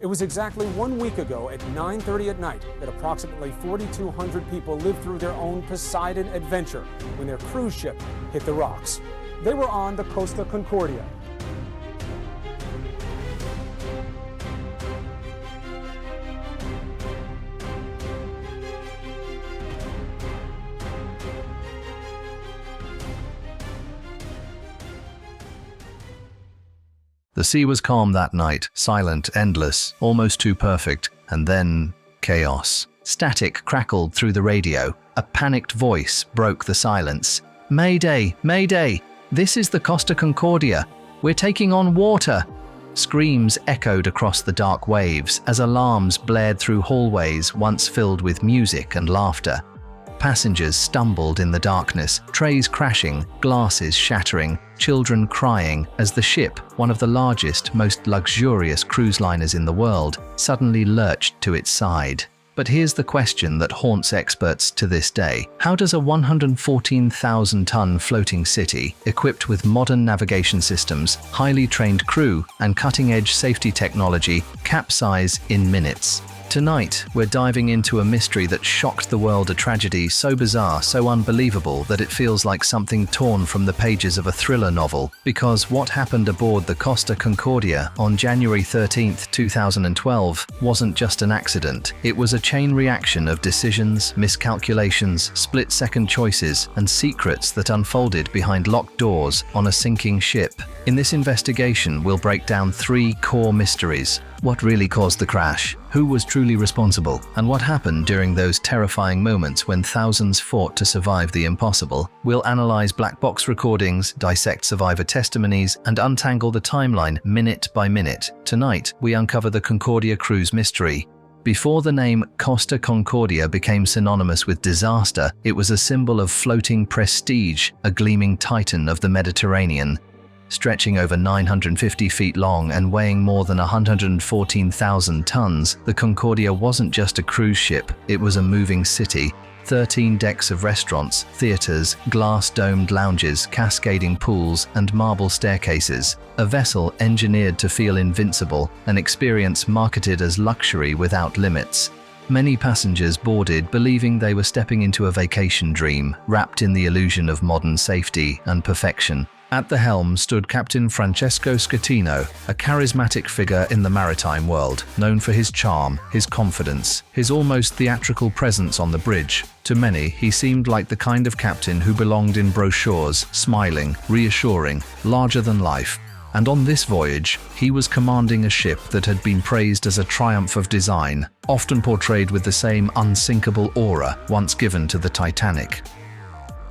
It was exactly 1 week ago at 9:30 at night that approximately 4,200 people lived through their own Poseidon adventure when their cruise ship hit the rocks. They were on the Costa Concordia. The sea was calm that night, silent, endless, almost too perfect, and then chaos. Static crackled through the radio. A panicked voice broke the silence. "Mayday! Mayday! This is the Costa Concordia. We're taking on water!" Screams echoed across the dark waves as alarms blared through hallways once filled with music and laughter. Passengers stumbled in the darkness, trays crashing, glasses shattering, children crying as the ship, one of the largest, most luxurious cruise liners in the world, suddenly lurched to its side. But here's the question that haunts experts to this day. How does a 114,000-ton floating city, equipped with modern navigation systems, highly trained crew, and cutting-edge safety technology, capsize in minutes? Tonight, we're diving into a mystery that shocked the world, a tragedy so bizarre, so unbelievable that it feels like something torn from the pages of a thriller novel. Because what happened aboard the Costa Concordia on January 13, 2012 wasn't just an accident. It was a chain reaction of decisions, miscalculations, split-second choices, and secrets that unfolded behind locked doors on a sinking ship. In this investigation, we'll break down 3 core mysteries. What really caused the crash? Who was truly responsible? And what happened during those terrifying moments when thousands fought to survive the impossible? We'll analyze black box recordings, dissect survivor testimonies, and untangle the timeline minute by minute. Tonight, we uncover the Concordia cruise mystery. Before the name Costa Concordia became synonymous with disaster, it was a symbol of floating prestige, a gleaming titan of the Mediterranean. Stretching over 950 feet long and weighing more than 114,000 tons, the Concordia wasn't just a cruise ship, it was a moving city. 13 decks of restaurants, theaters, glass-domed lounges, cascading pools, and marble staircases. A vessel engineered to feel invincible, an experience marketed as luxury without limits. Many passengers boarded believing they were stepping into a vacation dream, wrapped in the illusion of modern safety and perfection. At the helm stood Captain Francesco Schettino, a charismatic figure in the maritime world, known for his charm, his confidence, his almost theatrical presence on the bridge. To many, he seemed like the kind of captain who belonged in brochures, smiling, reassuring, larger than life. And on this voyage, he was commanding a ship that had been praised as a triumph of design, often portrayed with the same unsinkable aura once given to the Titanic.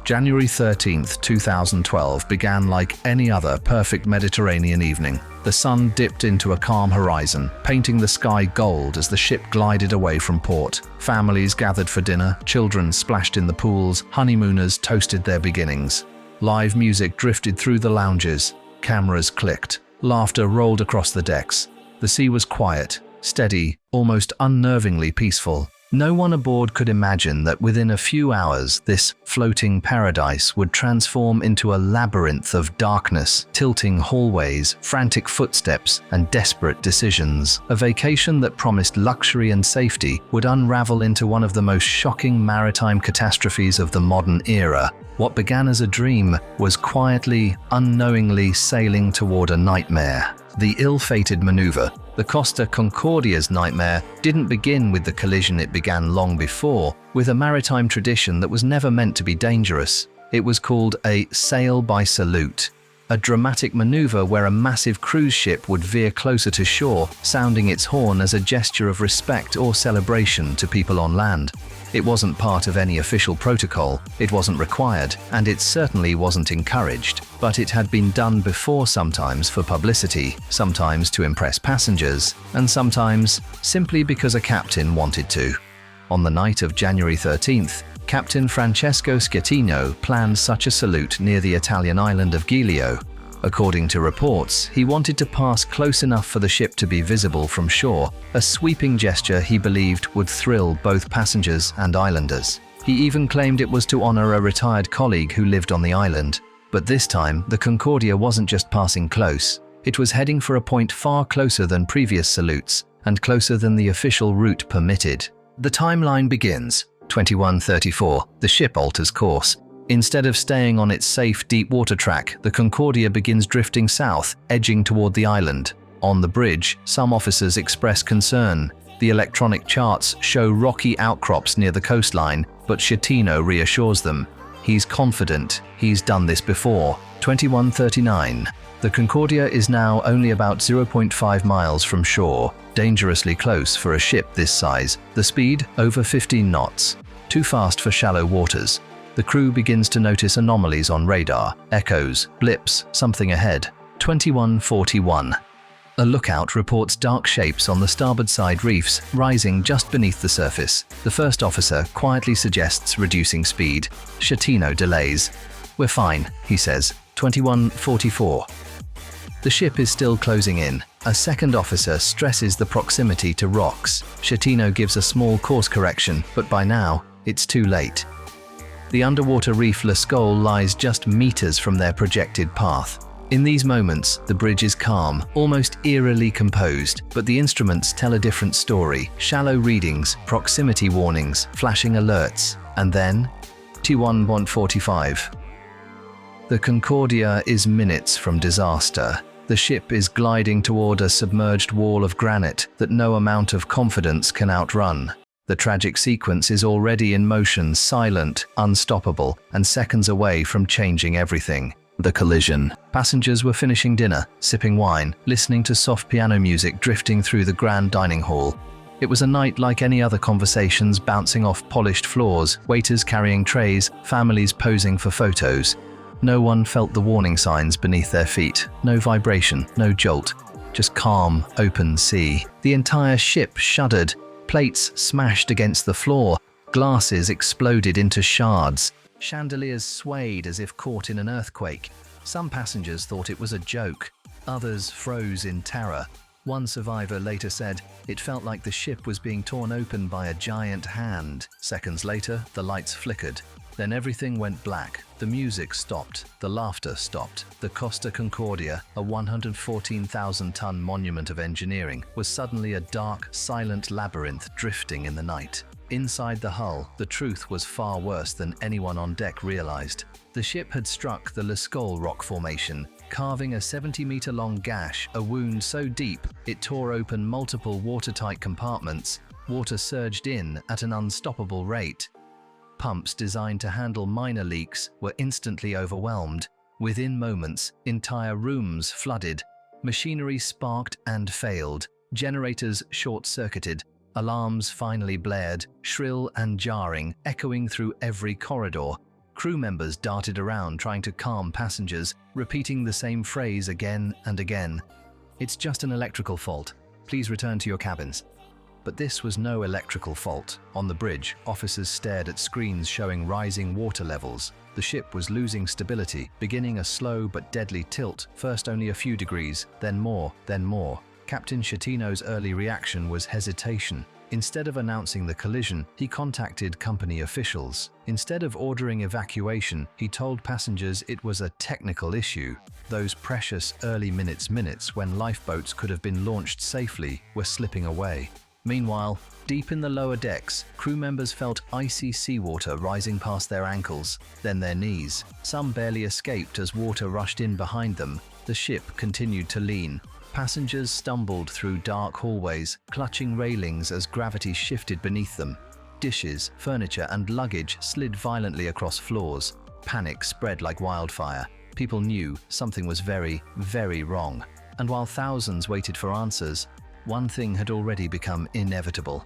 January 13, 2012 began like any other perfect Mediterranean evening. The sun dipped into a calm horizon, painting the sky gold as the ship glided away from port. Families gathered for dinner, children splashed in the pools, honeymooners toasted their beginnings. Live music drifted through the lounges, cameras clicked, laughter rolled across the decks. The sea was quiet, steady, almost unnervingly peaceful. No one aboard could imagine that within a few hours, this floating paradise would transform into a labyrinth of darkness, tilting hallways, frantic footsteps, and desperate decisions. A vacation that promised luxury and safety would unravel into one of the most shocking maritime catastrophes of the modern era. What began as a dream was quietly, unknowingly sailing toward a nightmare. The ill-fated maneuver, the Costa Concordia's nightmare, didn't begin with the collision it began long before, with a maritime tradition that was never meant to be dangerous. It was called a sail by salute, a dramatic maneuver where a massive cruise ship would veer closer to shore, sounding its horn as a gesture of respect or celebration to people on land. It wasn't part of any official protocol, it wasn't required, and it certainly wasn't encouraged. But it had been done before, sometimes for publicity, sometimes to impress passengers, and sometimes simply because a captain wanted to. On the night of January 13th, Captain Francesco Schettino planned such a salute near the Italian island of Giglio. According to reports, he wanted to pass close enough for the ship to be visible from shore, a sweeping gesture he believed would thrill both passengers and islanders. He even claimed it was to honor a retired colleague who lived on the island. But this time, the Concordia wasn't just passing close. It was heading for a point far closer than previous salutes, and closer than the official route permitted. The timeline begins. 21:34. The ship alters course. Instead of staying on its safe deep water track, the Concordia begins drifting south, edging toward the island. On the bridge, some officers express concern. The electronic charts show rocky outcrops near the coastline, but Schettino reassures them. He's confident. He's done this before. 21:39. The Concordia is now only about 0.5 miles from shore, dangerously close for a ship this size. The speed, over 15 knots. Too fast for shallow waters. The crew begins to notice anomalies on radar, echoes, blips, something ahead. 21:41. A lookout reports dark shapes on the starboard side reefs, rising just beneath the surface. The first officer quietly suggests reducing speed. Schettino delays. "We're fine," he says. 21:44. The ship is still closing in. A second officer stresses the proximity to rocks. Schettino gives a small course correction, but by now, it's too late. The underwater reef Lascaux lies just meters from their projected path. In these moments, the bridge is calm, almost eerily composed, but the instruments tell a different story. Shallow readings, proximity warnings, flashing alerts, and then 21:45. The Concordia is minutes from disaster. The ship is gliding toward a submerged wall of granite that no amount of confidence can outrun. The tragic sequence is already in motion, silent, unstoppable, and seconds away from changing everything. The collision. Passengers were finishing dinner, sipping wine, listening to soft piano music drifting through the grand dining hall. It was a night like any other, conversations bouncing off polished floors, waiters carrying trays, families posing for photos. No one felt the warning signs beneath their feet. No vibration, no jolt. Just calm, open sea. The entire ship shuddered. Plates smashed against the floor. Glasses exploded into shards. Chandeliers swayed as if caught in an earthquake. Some passengers thought it was a joke. Others froze in terror. One survivor later said, "It felt like the ship was being torn open by a giant hand." Seconds later, the lights flickered. Then everything went black. The music stopped. The laughter stopped. The Costa Concordia, a 114,000-ton monument of engineering, was suddenly a dark, silent labyrinth drifting in the night. Inside the hull, the truth was far worse than anyone on deck realized. The ship had struck the Lascaux rock formation, carving a 70-meter-long gash, a wound so deep it tore open multiple watertight compartments. Water surged in at an unstoppable rate. Pumps designed to handle minor leaks were instantly overwhelmed. Within moments, entire rooms flooded. Machinery sparked and failed. Generators short-circuited. Alarms finally blared, shrill and jarring, echoing through every corridor. Crew members darted around trying to calm passengers, repeating the same phrase again and again. "It's just an electrical fault. Please return to your cabins." But this was no electrical fault. On the bridge, officers stared at screens showing rising water levels. The ship was losing stability, beginning a slow but deadly tilt, first only a few degrees, then more, then more. Captain Schettino's early reaction was hesitation. Instead of announcing the collision, he contacted company officials. Instead of ordering evacuation, he told passengers it was a technical issue. Those precious early minutes when lifeboats could have been launched safely were slipping away. Meanwhile, deep in the lower decks, crew members felt icy seawater rising past their ankles, then their knees. Some barely escaped as water rushed in behind them. The ship continued to lean. Passengers stumbled through dark hallways, clutching railings as gravity shifted beneath them. Dishes, furniture, and luggage slid violently across floors. Panic spread like wildfire. People knew something was very, very wrong. And while thousands waited for answers, one thing had already become inevitable.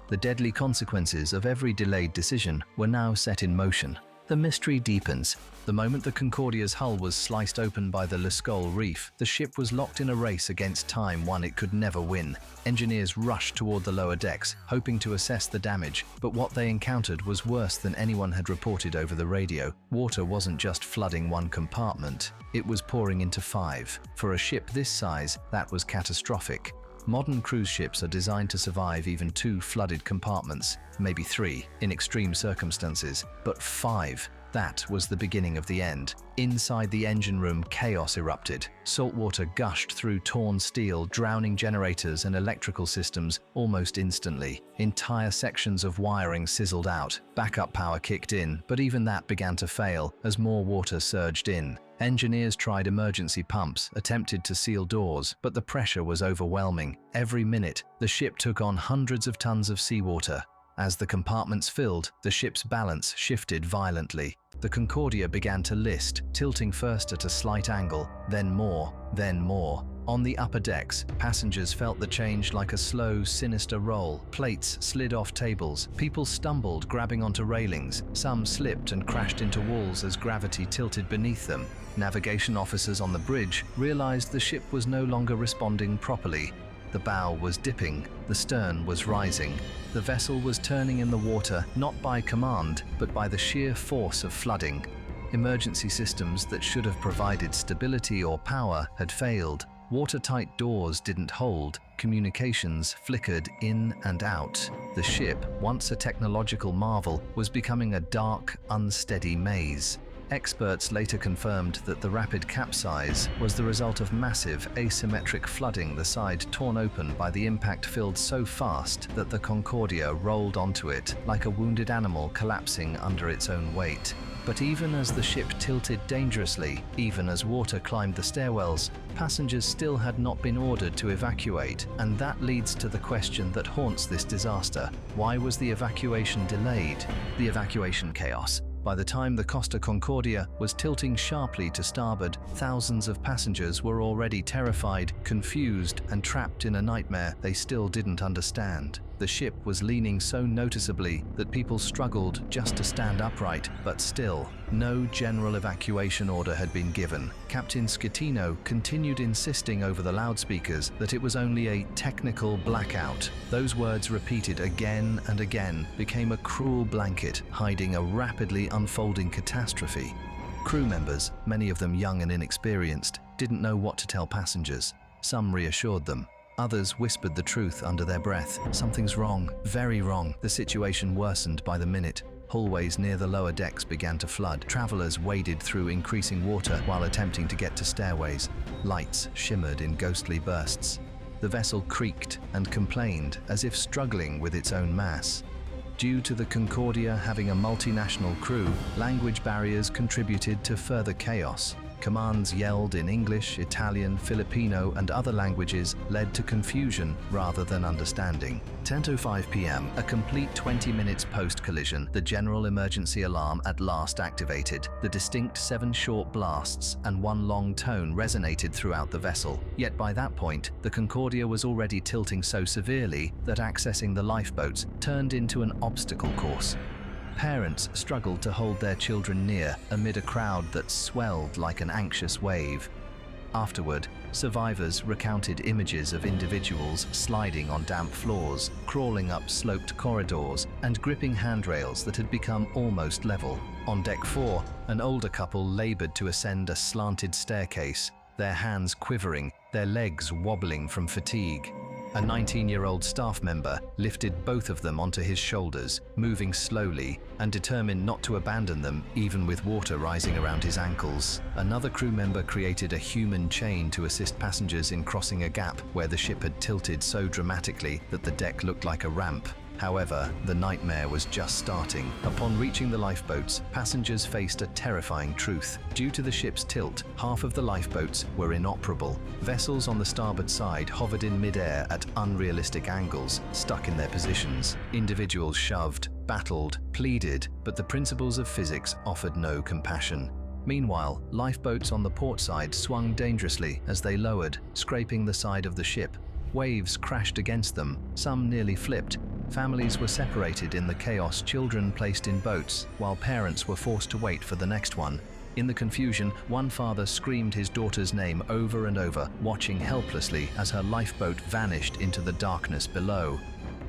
The deadly consequences of every delayed decision were now set in motion. The mystery deepens. The moment the Concordia's hull was sliced open by the Lascaux reef, the ship was locked in a race against time, one it could never win. Engineers rushed toward the lower decks, hoping to assess the damage, but what they encountered was worse than anyone had reported over the radio. Water wasn't just flooding one compartment, it was pouring into 5. For a ship this size, that was catastrophic. Modern cruise ships are designed to survive even 2 flooded compartments, maybe 3, in extreme circumstances, but 5. That was the beginning of the end. Inside the engine room, chaos erupted. Salt water gushed through torn steel, drowning generators and electrical systems almost instantly. Entire sections of wiring sizzled out. Backup power kicked in, but even that began to fail as more water surged in. Engineers tried emergency pumps, attempted to seal doors, but the pressure was overwhelming. Every minute, the ship took on hundreds of tons of seawater. As the compartments filled, the ship's balance shifted violently. The Concordia began to list, tilting first at a slight angle, then more, then more. On the upper decks, passengers felt the change like a slow, sinister roll. Plates slid off tables. People stumbled, grabbing onto railings. Some slipped and crashed into walls as gravity tilted beneath them. Navigation officers on the bridge realized the ship was no longer responding properly. The bow was dipping, the stern was rising. The vessel was turning in the water, not by command, but by the sheer force of flooding. Emergency systems that should have provided stability or power had failed. Watertight doors didn't hold. Communications flickered in and out. The ship, once a technological marvel, was becoming a dark, unsteady maze. Experts later confirmed that the rapid capsize was the result of massive asymmetric flooding, the side torn open by the impact filled so fast that the Concordia rolled onto it like a wounded animal collapsing under its own weight. But even as the ship tilted dangerously, even as water climbed the stairwells, passengers still had not been ordered to evacuate, and that leads to the question that haunts this disaster. Why was the evacuation delayed? The evacuation chaos. By the time the Costa Concordia was tilting sharply to starboard, thousands of passengers were already terrified, confused, and trapped in a nightmare they still didn't understand. The ship was leaning so noticeably that people struggled just to stand upright, but still, no general evacuation order had been given. Captain Schettino continued insisting over the loudspeakers that it was only a technical blackout. Those words, repeated again and again, became a cruel blanket hiding a rapidly unfolding catastrophe. Crew members, many of them young and inexperienced, didn't know what to tell passengers. Some reassured them. Others whispered the truth under their breath. Something's wrong, very wrong. The situation worsened by the minute. Hallways near the lower decks began to flood. Travelers waded through increasing water while attempting to get to stairways. Lights shimmered in ghostly bursts. The vessel creaked and complained as if struggling with its own mass. Due to the Concordia having a multinational crew, language barriers contributed to further chaos. Commands yelled in English, Italian, Filipino, and other languages led to confusion rather than understanding. 10:05 p.m., a complete 20 minutes post-collision, the general emergency alarm at last activated. The distinct 7 short blasts and 1 long tone resonated throughout the vessel. Yet by that point, the Concordia was already tilting so severely that accessing the lifeboats turned into an obstacle course. Parents struggled to hold their children near amid a crowd that swelled like an anxious wave. Afterward, survivors recounted images of individuals sliding on damp floors, crawling up sloped corridors, and gripping handrails that had become almost level. On deck 4, an older couple labored to ascend a slanted staircase, their hands quivering, their legs wobbling from fatigue. A 19-year-old staff member lifted both of them onto his shoulders, moving slowly and determined not to abandon them even with water rising around his ankles. Another crew member created a human chain to assist passengers in crossing a gap where the ship had tilted so dramatically that the deck looked like a ramp. However, the nightmare was just starting. Upon reaching the lifeboats, passengers faced a terrifying truth. Due to the ship's tilt, half of the lifeboats were inoperable. Vessels on the starboard side hovered in midair at unrealistic angles, stuck in their positions. Individuals shoved, battled, pleaded, but the principles of physics offered no compassion. Meanwhile, lifeboats on the port side swung dangerously as they lowered, scraping the side of the ship. Waves crashed against them, some nearly flipped. Families were separated in the chaos, children placed in boats, while parents were forced to wait for the next one. In the confusion, one father screamed his daughter's name over and over, watching helplessly as her lifeboat vanished into the darkness below.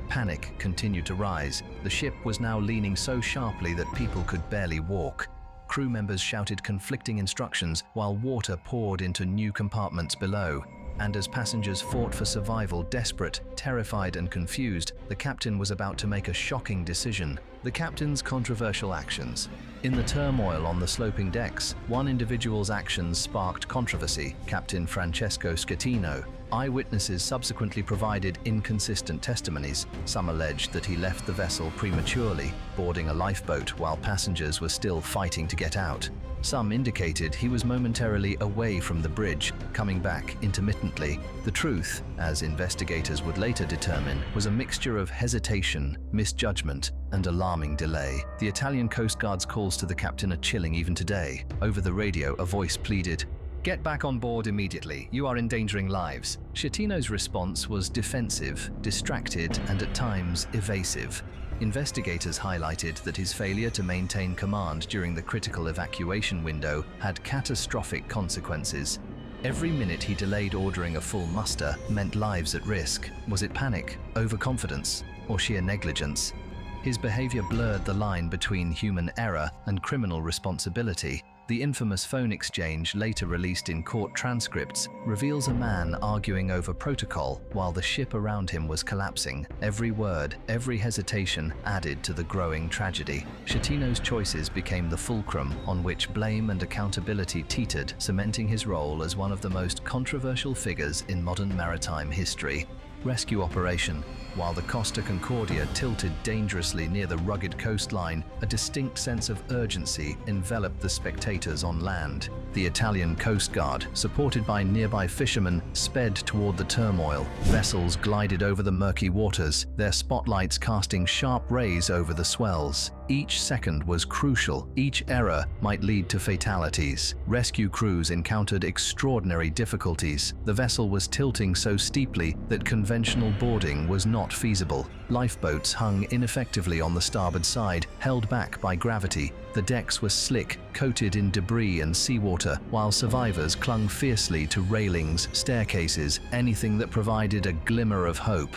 Panic continued to rise. The ship was now leaning so sharply that people could barely walk. Crew members shouted conflicting instructions while water poured into new compartments below. and as passengers fought for survival, desperate, terrified, and confused, the captain was about to make a shocking decision. The captain's controversial actions. In the turmoil on the sloping decks, one individual's actions sparked controversy: Captain Francesco Schettino. Eyewitnesses subsequently provided inconsistent testimonies. Some alleged that he left the vessel prematurely, boarding a lifeboat while passengers were still fighting to get out. Some indicated he was momentarily away from the bridge, coming back intermittently. The truth, as investigators would later determine, was a mixture of hesitation, misjudgment, and alarming delay. The Italian Coast Guard's calls to the captain are chilling even today. Over the radio, a voice pleaded, "Get back on board immediately. You are endangering lives." Schettino's response was defensive, distracted, and at times evasive. Investigators highlighted that his failure to maintain command during the critical evacuation window had catastrophic consequences. Every minute he delayed ordering a full muster meant lives at risk. Was it panic, overconfidence, or sheer negligence? His behavior blurred the line between human error and criminal responsibility. The infamous phone exchange, later released in court transcripts, reveals a man arguing over protocol while the ship around him was collapsing. Every word, every hesitation added to the growing tragedy. Schettino's choices became the fulcrum on which blame and accountability teetered, cementing his role as one of the most controversial figures in modern maritime history. Rescue operation. While the Costa Concordia tilted dangerously near the rugged coastline, a distinct sense of urgency enveloped the spectators on land. The Italian Coast Guard, supported by nearby fishermen, sped toward the turmoil. Vessels glided over the murky waters, their spotlights casting sharp rays over the swells. Each second was crucial. Each error might lead to fatalities. Rescue crews encountered extraordinary difficulties. The vessel was tilting so steeply that conventional boarding was not feasible. Lifeboats hung ineffectively on the starboard side, held back by gravity. The decks were slick, coated in debris and seawater, while survivors clung fiercely to railings, staircases, anything that provided a glimmer of hope.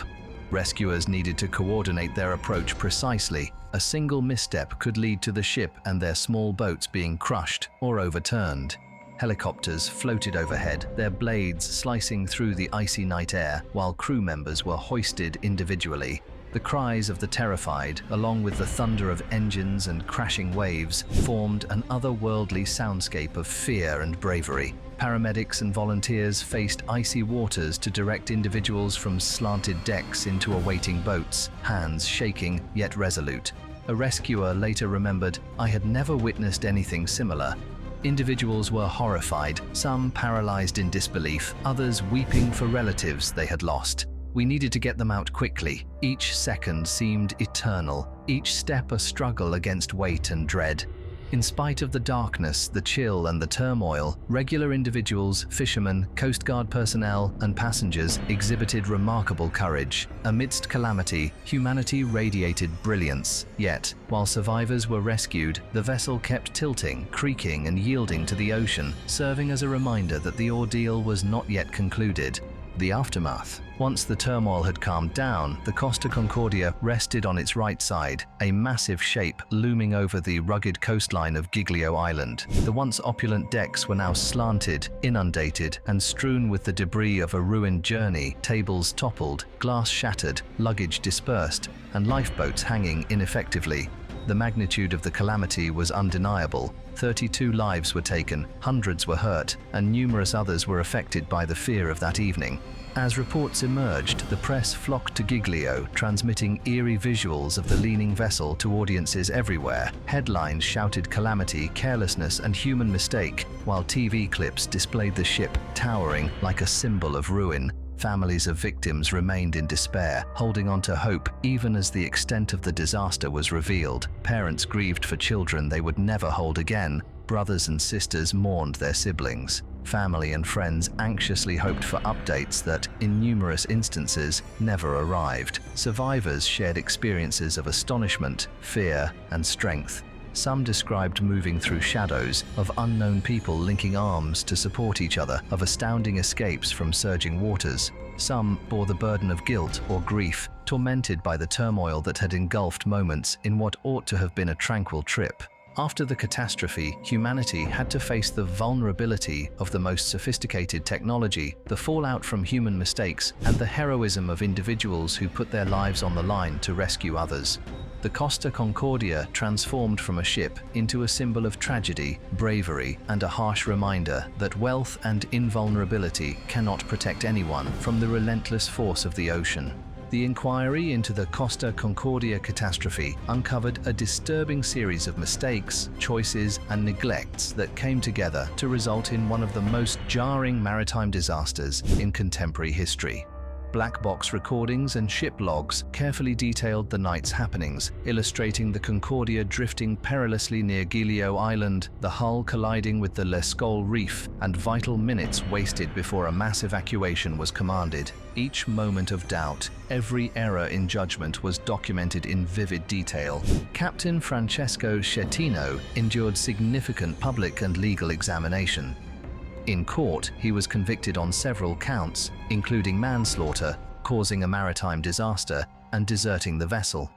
Rescuers needed to coordinate their approach precisely. A single misstep could lead to the ship and their small boats being crushed or overturned. Helicopters floated overhead, their blades slicing through the icy night air, while crew members were hoisted individually. The cries of the terrified, along with the thunder of engines and crashing waves, formed an otherworldly soundscape of fear and bravery. Paramedics and volunteers faced icy waters to direct individuals from slanted decks into awaiting boats, hands shaking yet resolute. A rescuer later remembered, "I had never witnessed anything similar." Individuals were horrified, some paralyzed in disbelief, others weeping for relatives they had lost. We needed to get them out quickly. Each second seemed eternal, each step a struggle against weight and dread. In spite of the darkness, the chill, and the turmoil, regular individuals, fishermen, Coast Guard personnel, and passengers exhibited remarkable courage. Amidst calamity, humanity radiated brilliance. Yet, while survivors were rescued, the vessel kept tilting, creaking, and yielding to the ocean, serving as a reminder that the ordeal was not yet concluded. The aftermath. Once the turmoil had calmed down, the Costa Concordia rested on its right side, a massive shape looming over the rugged coastline of Giglio Island. The once opulent decks were now slanted, inundated, and strewn with the debris of a ruined journey. Tables toppled, glass shattered, luggage dispersed, and lifeboats hanging ineffectively. The magnitude of the calamity was undeniable. 32 lives were taken, hundreds were hurt, and numerous others were affected by the fear of that evening. As reports emerged, the press flocked to Giglio, transmitting eerie visuals of the leaning vessel to audiences everywhere. Headlines shouted calamity, carelessness, and human mistake, while TV clips displayed the ship towering like a symbol of ruin. Families of victims remained in despair, holding on to hope even as the extent of the disaster was revealed. Parents grieved for children they would never hold again. Brothers and sisters mourned their siblings. Family and friends anxiously hoped for updates that, in numerous instances, never arrived. Survivors shared experiences of astonishment, fear, and strength. Some described moving through shadows, of unknown people linking arms to support each other, of astounding escapes from surging waters. Some bore the burden of guilt or grief, tormented by the turmoil that had engulfed moments in what ought to have been a tranquil trip. After the catastrophe, humanity had to face the vulnerability of the most sophisticated technology, the fallout from human mistakes, and the heroism of individuals who put their lives on the line to rescue others. The Costa Concordia transformed from a ship into a symbol of tragedy, bravery, and a harsh reminder that wealth and invulnerability cannot protect anyone from the relentless force of the ocean. The inquiry into the Costa Concordia catastrophe uncovered a disturbing series of mistakes, choices, and neglects that came together to result in one of the most jarring maritime disasters in contemporary history. Black box recordings and ship logs carefully detailed the night's happenings, illustrating the Concordia drifting perilously near Giglio Island, the hull colliding with the Lescol Reef, and vital minutes wasted before a mass evacuation was commanded. Each moment of doubt, every error in judgment was documented in vivid detail. Captain Francesco Schettino endured significant public and legal examination. In court, he was convicted on several counts, including manslaughter, causing a maritime disaster, and deserting the vessel.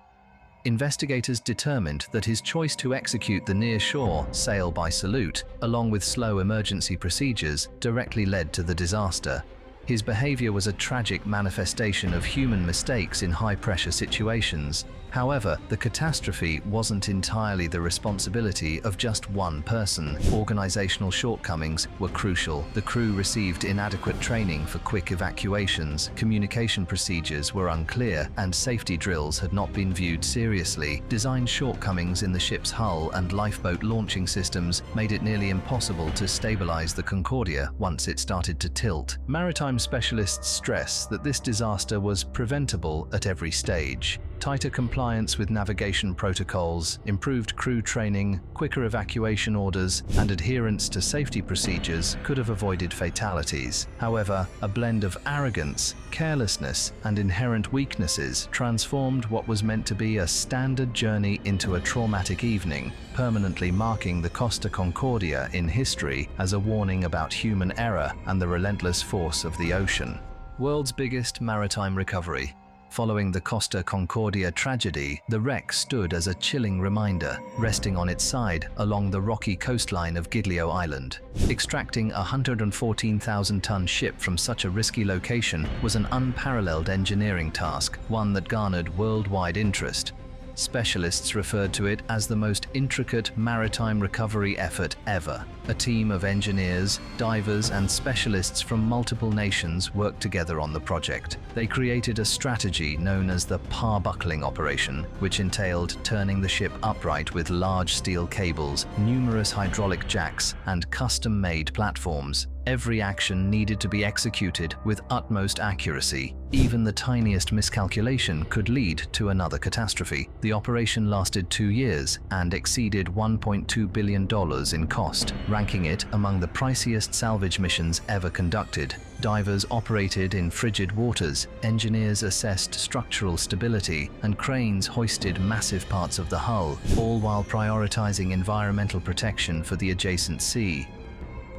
Investigators determined that his choice to execute the near-shore sail by salute, along with slow emergency procedures, directly led to the disaster. His behavior was a tragic manifestation of human mistakes in high-pressure situations. However, the catastrophe wasn't entirely the responsibility of just one person. Organizational shortcomings were crucial. The crew received inadequate training for quick evacuations, communication procedures were unclear, and safety drills had not been viewed seriously. Design shortcomings in the ship's hull and lifeboat launching systems made it nearly impossible to stabilize the Concordia once it started to tilt. Maritime specialists stress that this disaster was preventable at every stage. Tighter compliance with navigation protocols, improved crew training, quicker evacuation orders, and adherence to safety procedures could have avoided fatalities. However, a blend of arrogance, carelessness, and inherent weaknesses transformed what was meant to be a standard journey into a traumatic evening, permanently marking the Costa Concordia in history as a warning about human error and the relentless force of the ocean. World's biggest maritime recovery. Following the Costa Concordia tragedy, the wreck stood as a chilling reminder, resting on its side along the rocky coastline of Giglio Island. Extracting a 114,000-ton ship from such a risky location was an unparalleled engineering task, one that garnered worldwide interest. Specialists referred to it as the most intricate maritime recovery effort ever. A team of engineers, divers, and specialists from multiple nations worked together on the project. They created a strategy known as the parbuckling operation, which entailed turning the ship upright with large steel cables, numerous hydraulic jacks, and custom-made platforms. Every action needed to be executed with utmost accuracy. Even the tiniest miscalculation could lead to another catastrophe. The operation lasted 2 years and exceeded $1.2 billion in cost, ranking it among the priciest salvage missions ever conducted. Divers operated in frigid waters, engineers assessed structural stability, and cranes hoisted massive parts of the hull, all while prioritizing environmental protection for the adjacent sea.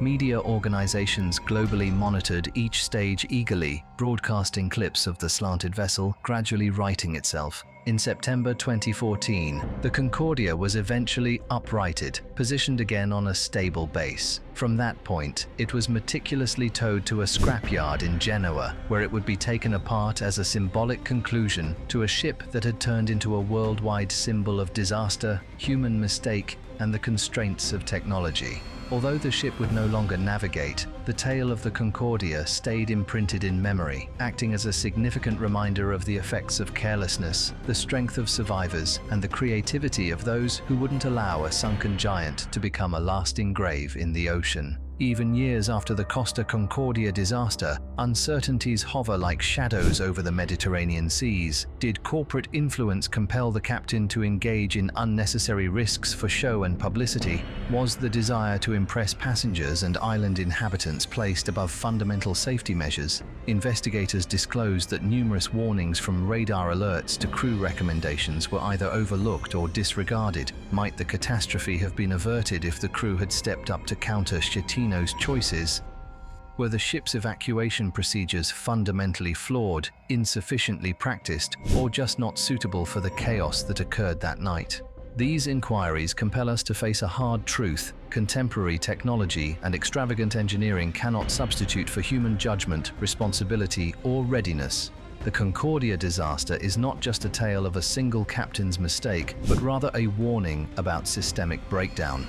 Media organizations globally monitored each stage eagerly, broadcasting clips of the slanted vessel gradually righting itself. In September 2014, the Concordia was eventually uprighted, positioned again on a stable base. From that point, it was meticulously towed to a scrapyard in Genoa, where it would be taken apart as a symbolic conclusion to a ship that had turned into a worldwide symbol of disaster, human mistake, and the constraints of technology. Although the ship would no longer navigate, the tale of the Concordia stayed imprinted in memory, acting as a significant reminder of the effects of carelessness, the strength of survivors, and the creativity of those who wouldn't allow a sunken giant to become a lasting grave in the ocean. Even years after the Costa Concordia disaster, uncertainties hover like shadows over the Mediterranean seas. Did corporate influence compel the captain to engage in unnecessary risks for show and publicity? Was the desire to impress passengers and island inhabitants placed above fundamental safety measures? Investigators disclosed that numerous warnings from radar alerts to crew recommendations were either overlooked or disregarded. Might the catastrophe have been averted if the crew had stepped up to counter Schettino's choices? Were the ship's evacuation procedures fundamentally flawed, insufficiently practiced, or just not suitable for the chaos that occurred that night? These inquiries compel us to face a hard truth: contemporary technology and extravagant engineering cannot substitute for human judgment, responsibility, or readiness. The Concordia disaster is not just a tale of a single captain's mistake, but rather a warning about systemic breakdown.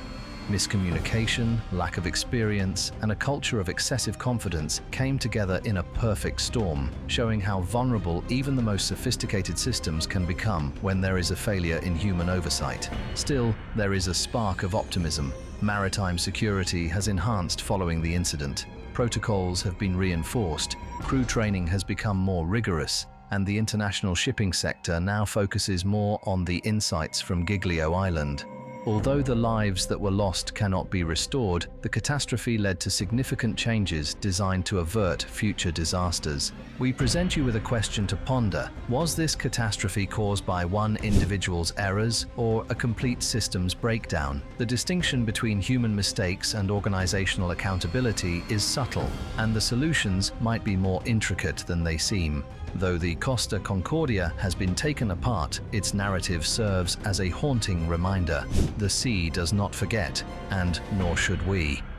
Miscommunication, lack of experience, and a culture of excessive confidence came together in a perfect storm, showing how vulnerable even the most sophisticated systems can become when there is a failure in human oversight. Still, there is a spark of optimism. Maritime security has enhanced following the incident. Protocols have been reinforced, crew training has become more rigorous, and the international shipping sector now focuses more on the insights from Giglio Island. Although the lives that were lost cannot be restored, the catastrophe led to significant changes designed to avert future disasters. We present you with a question to ponder: was this catastrophe caused by one individual's errors or a complete systems breakdown? The distinction between human mistakes and organizational accountability is subtle, and the solutions might be more intricate than they seem. Though the Costa Concordia has been taken apart, its narrative serves as a haunting reminder. The sea does not forget, and nor should we.